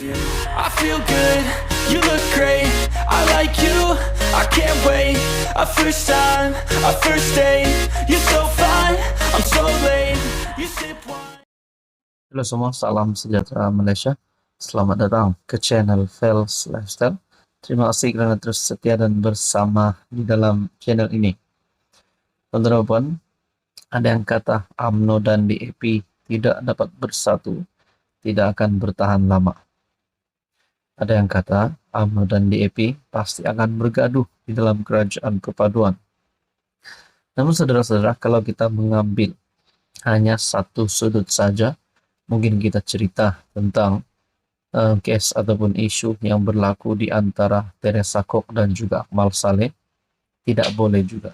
I feel good, you look great, I like you, I can't wait. A first time, a first date, you're so fine, I'm so late. You sip wine. Halo semua, salam sejahtera Malaysia. Selamat datang ke channel Fels Lifestyle. Terima kasih kerana terus setia dan bersama di dalam channel ini. Teman-teman, ada yang kata UMNO dan DAP tidak dapat bersatu, tidak akan bertahan lama. Ada yang kata UMNO dan DAP pasti akan bergaduh di dalam kerajaan perpaduan. Namun saudara-saudara, kalau kita mengambil hanya satu sudut saja, mungkin kita cerita tentang kes ataupun isu yang berlaku di antara Teresa Kok dan juga Akmal Saleh. Tidak boleh juga.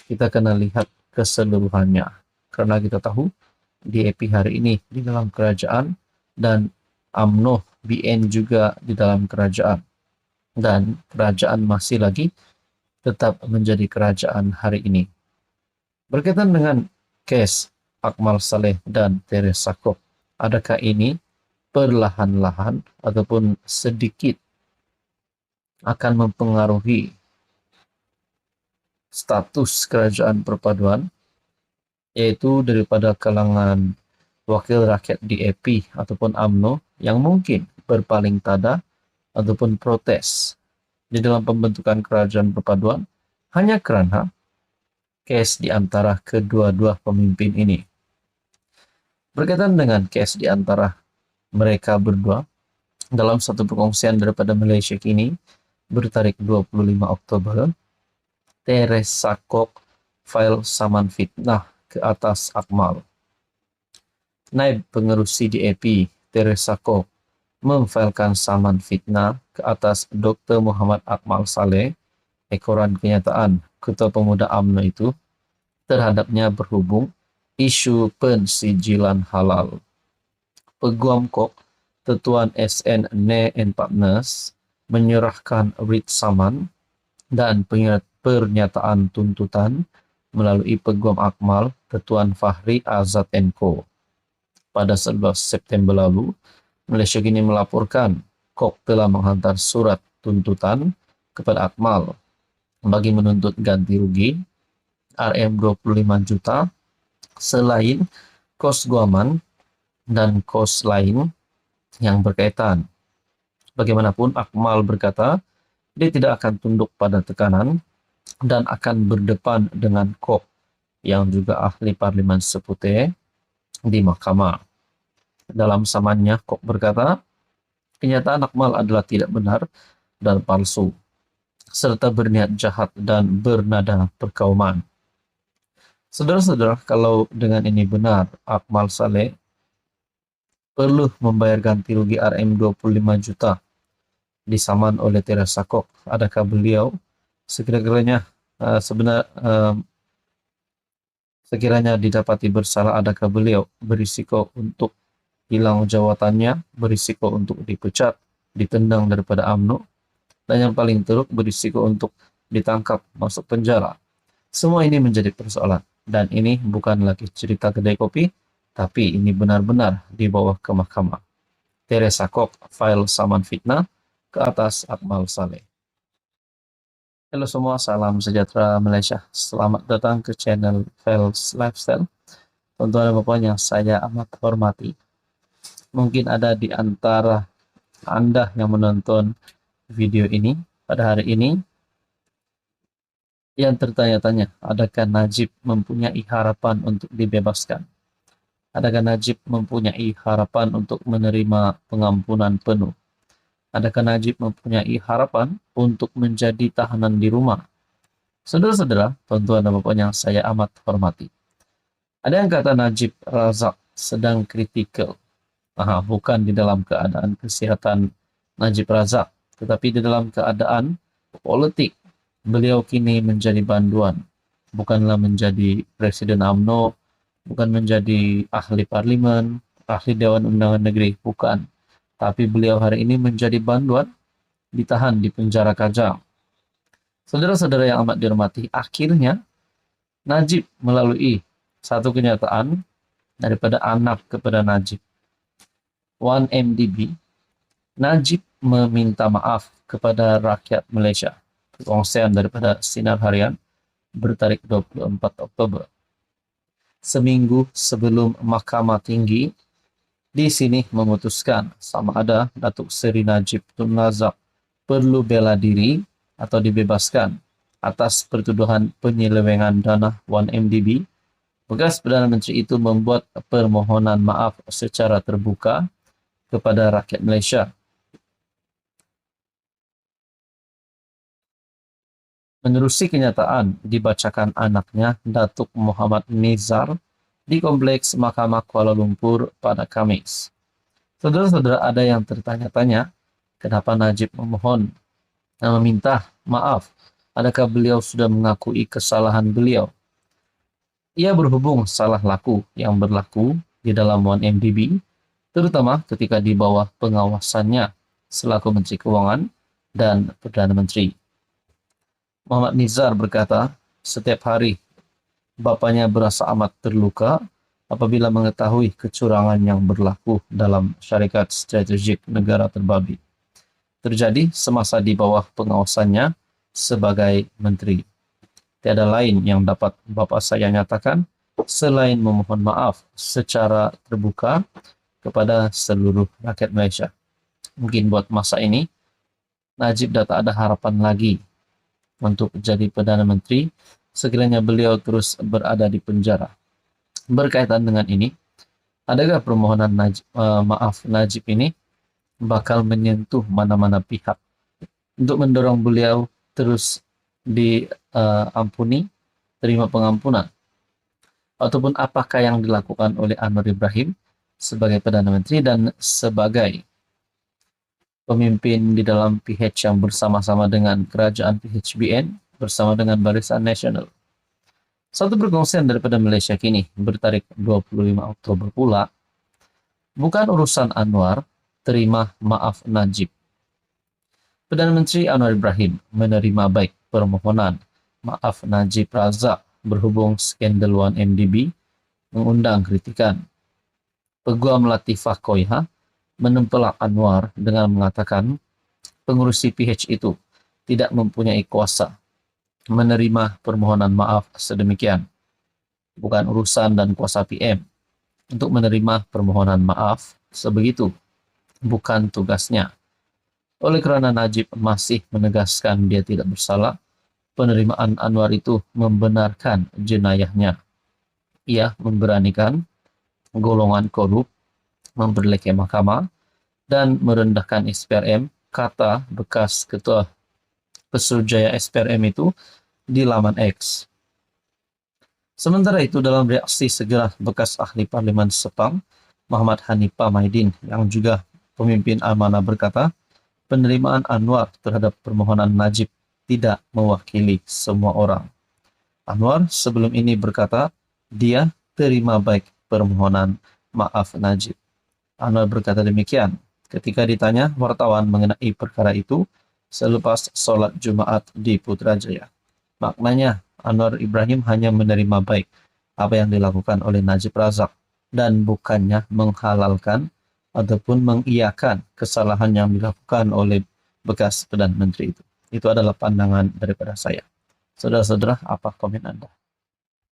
Kita kena lihat keseluruhannya. Karena kita tahu DAP hari ini di dalam kerajaan dan UMNO BN juga di dalam kerajaan. Dan kerajaan masih lagi tetap menjadi kerajaan hari ini. Berkaitan dengan kes Akmal Saleh dan Teresa Kok, adakah ini perlahan-lahan ataupun sedikit akan mempengaruhi status kerajaan perpaduan, yaitu daripada kalangan wakil rakyat DAP ataupun UMNO yang mungkin berpaling tada ataupun protes di dalam pembentukan kerajaan perpaduan hanya kerana kes di antara kedua-dua pemimpin ini. Berkaitan dengan kes di antara mereka berdua, dalam satu perkongsian daripada Malaysia Kini bertarik 25 Oktober, Teresa Kok file saman fitnah ke atas Akmal. Naib Pengerusi DAP Teresa Kok memfailkan saman fitnah ke atas Dr. Muhammad Akmal Saleh, ekoran kenyataan Ketua Pemuda UMNO itu, terhadapnya berhubung isu pensijilan halal. Peguam Kok, Tetuan SN Ne and Partners, menyerahkan writ saman dan pernyataan tuntutan melalui Peguam Akmal, Tetuan Fahri Azad & Co. Pada 11 September lalu, Malaysia Kini melaporkan Kok telah menghantar surat tuntutan kepada Akmal bagi menuntut ganti rugi RM25 juta selain kos guaman dan kos lain yang berkaitan. Bagaimanapun, Akmal berkata dia tidak akan tunduk pada tekanan dan akan berdepan dengan Kok yang juga ahli Parlimen Seputih di mahkamah. Dalam samannya, Kok berkata kenyataan Akmal adalah tidak benar dan palsu, serta berniat jahat dan bernada perkauman. Saudara-saudara, kalau dengan ini benar, Akmal Saleh perlu membayar ganti rugi RM25 juta disaman oleh Teresa Kok. Adakah beliau sekiranya didapati bersalah, adakah beliau berisiko untuk hilang jawatannya, berisiko untuk dipecat, ditendang daripada UMNO, dan yang paling teruk berisiko untuk ditangkap masuk penjara? Semua ini menjadi persoalan, dan ini bukan lagi cerita kedai kopi, tapi ini benar-benar dibawa ke mahkamah. Teresa Kok file saman fitnah ke atas Akmal Saleh. Halo semua, salam sejahtera Malaysia. Selamat datang ke channel Fels Lifestyle. Tuan-tuan dan puan yang saya amat hormati, mungkin ada di antara Anda yang menonton video ini pada hari ini yang tertanya-tanya, adakah Najib mempunyai harapan untuk dibebaskan? Adakah Najib mempunyai harapan untuk menerima pengampunan penuh? Adakah Najib mempunyai harapan untuk menjadi tahanan di rumah? Saudara-saudara, tuan-tuan dan puan yang saya amat hormati, ada yang kata Najib Razak sedang kritikal. Bukan di dalam keadaan kesihatan Najib Razak, tetapi di dalam keadaan politik. Beliau kini menjadi banduan, bukanlah menjadi Presiden UMNO, bukan menjadi ahli parlimen, ahli Dewan Undangan Negeri, bukan. Tapi beliau hari ini menjadi banduan, ditahan di penjara Kajang. Saudara-saudara yang amat dihormati, akhirnya Najib melalui satu kenyataan daripada anak kepada Najib, 1MDB, Najib meminta maaf kepada rakyat Malaysia. Perkongsian daripada Sinar Harian bertarik 24 Oktober. Seminggu sebelum Mahkamah Tinggi di sini memutuskan sama ada Datuk Seri Najib Tun Razak perlu bela diri atau dibebaskan atas pertuduhan penyelewengan dana 1MDB, bekas Perdana Menteri itu membuat permohonan maaf secara terbuka kepada rakyat Malaysia. Menerusi kenyataan dibacakan anaknya Datuk Muhammad Nizar di Kompleks Mahkamah Kuala Lumpur pada Khamis. Saudara-saudara, ada yang tertanya-tanya kenapa Najib meminta maaf. Adakah beliau sudah mengakui kesalahan beliau? Ia berhubung salah laku yang berlaku di dalam 1MDB, terutama ketika di bawah pengawasannya selaku Menteri Kewangan dan Perdana Menteri. Muhammad Nizar berkata, setiap hari bapaknya berasa amat terluka apabila mengetahui kecurangan yang berlaku dalam syarikat strategik negara terbabi terjadi semasa di bawah pengawasannya sebagai menteri. Tiada lain yang dapat bapa saya nyatakan selain memohon maaf secara terbuka kepada seluruh rakyat Malaysia. Mungkin buat masa ini, Najib dah tak ada harapan lagi untuk jadi Perdana Menteri sekiranya beliau terus berada di penjara. Berkaitan dengan ini, adakah permohonan maaf Najib ini bakal menyentuh mana-mana pihak untuk mendorong beliau terus diampuni, terima pengampunan? Ataupun apakah yang dilakukan oleh Anwar Ibrahim sebagai Perdana Menteri dan sebagai pemimpin di dalam PH yang bersama-sama dengan kerajaan PHBN bersama dengan Barisan Nasional. Satu perkongsian daripada Malaysia kini bertarik 25 Oktober pula, bukan urusan Anwar terima maaf Najib. Perdana Menteri Anwar Ibrahim menerima baik permohonan maaf Najib Razak berhubung skandal 1MDB mengundang kritikan. Peguam Latifah Koiha menempelak Anwar dengan mengatakan pengurusi PH itu tidak mempunyai kuasa menerima permohonan maaf sedemikian. Bukan urusan dan kuasa PM untuk menerima permohonan maaf sebegitu. Bukan tugasnya. Oleh kerana Najib masih menegaskan dia tidak bersalah, penerimaan Anwar itu membenarkan jenayahnya. Ia memberanikan golongan korup memperlekeh mahkamah dan merendahkan SPRM, kata bekas ketua Pesuruhjaya SPRM itu di laman X. Sementara itu, dalam reaksi segera bekas ahli Parlimen Sepang, Muhammad Hanifah Maidin yang juga pemimpin amanah berkata, penerimaan Anwar terhadap permohonan Najib tidak mewakili semua orang. Anwar sebelum ini berkata, dia terima baik permohonan maaf Najib. Anwar berkata demikian ketika ditanya wartawan mengenai perkara itu selepas solat Jumaat di Putrajaya. Maknanya, Anwar Ibrahim hanya menerima baik apa yang dilakukan oleh Najib Razak dan bukannya menghalalkan ataupun mengiyakan kesalahan yang dilakukan oleh bekas Perdana Menteri itu. Itu adalah pandangan daripada saya. Saudara-saudara, apa komen Anda?